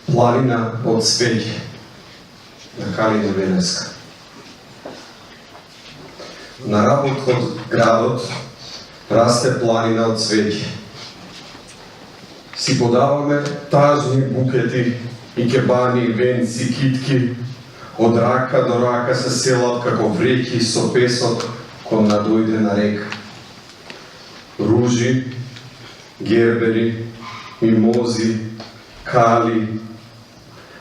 Планина од цвеќе на Калина Велеска. На работ од градот расте планина од цвеќе. Си подаваме тажни букети, икебани, венци, китки, од рака до рака се селат како вреќи со песок кон надојде на река. Ружи, гербери, мимози, кали,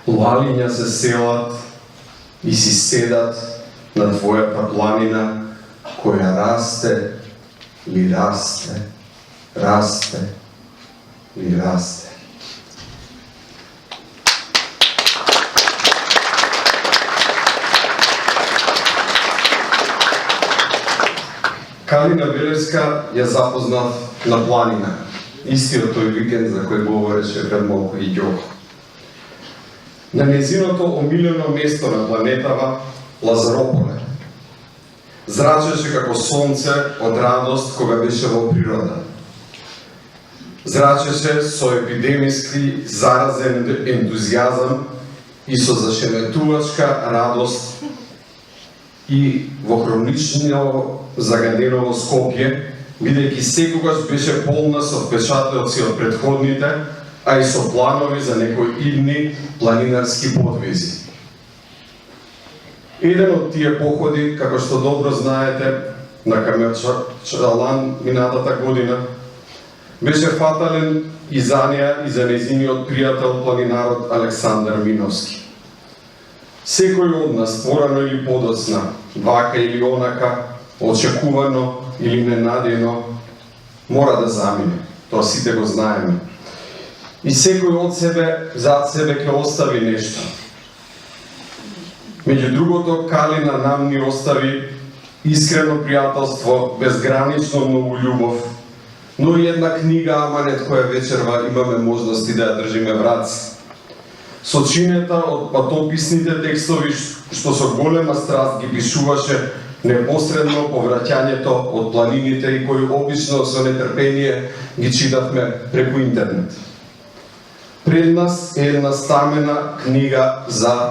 лалиња се селат и си седат на твојата планина која расте и расте, расте и расте. Калина Велеска ја запознав на планина, истиот тој викенд за кој говореше пред малку и Ѓоко. На незиното омилено место на планетава, Лазарополе. Зрачеше како сонце од радост кога беше во природа. Зрачеше со епидемиски заразен ентузијазам и со зашеметувачка радост и во хронично загадено Скопје, бидејќи секогаш беше полна со впечатоци од претходните, а и со планови за некои идни планинарски подвизи. Еден од тие походи, како што добро знаете, на Камечалан минатата година, беше фатален и за неа и за нејзиниот пријател планинарот Александар Миновски. Секој од нас, порано или подоцна, вака или онака, очекувано или ненадено, мора да замине. Тоа сите го знаеме. И секој од себе, зад себе ќе остави нешто. Меѓу другото, Калина нам ни остави искрено пријателство, безгранично многу љубов, но и една книга аманет која вечерва имаме можности да ја држиме в раци. Сочинета од патописните текстови што со голема страст ги пишуваше непосредно по враќањето од планините и кои обично со нетрпение ги читавме преку интернет. Пред нас е една стамена книга за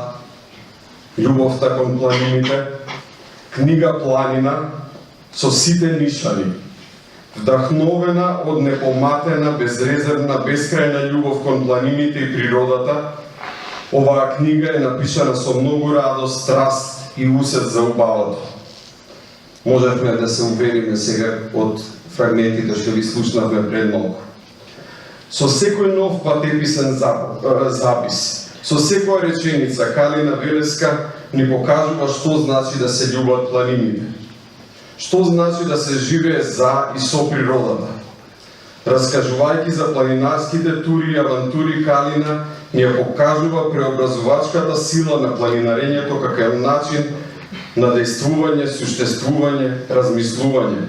љубовта кон планините, книга Планина со сите нишани, вдахновена од непоматена, безрезервна, бескрајна љубов кон планините и природата. Оваа книга е напишана со многу радост, страст и усет за убавото. Можевме да се увериме сега од фрагментите што ви слушнавме пред малку. Со секој нов патеписен запис, со секоја реченица, Калина Велеска ни покажува што значи да се љубат планините. Што значи да се живее за и со природата. Раскажувајќи за планинарските тури и авантури, Калина ни ја покажува преобразувачката сила на планинарењето како начин на дејствување, суштествување, размислување.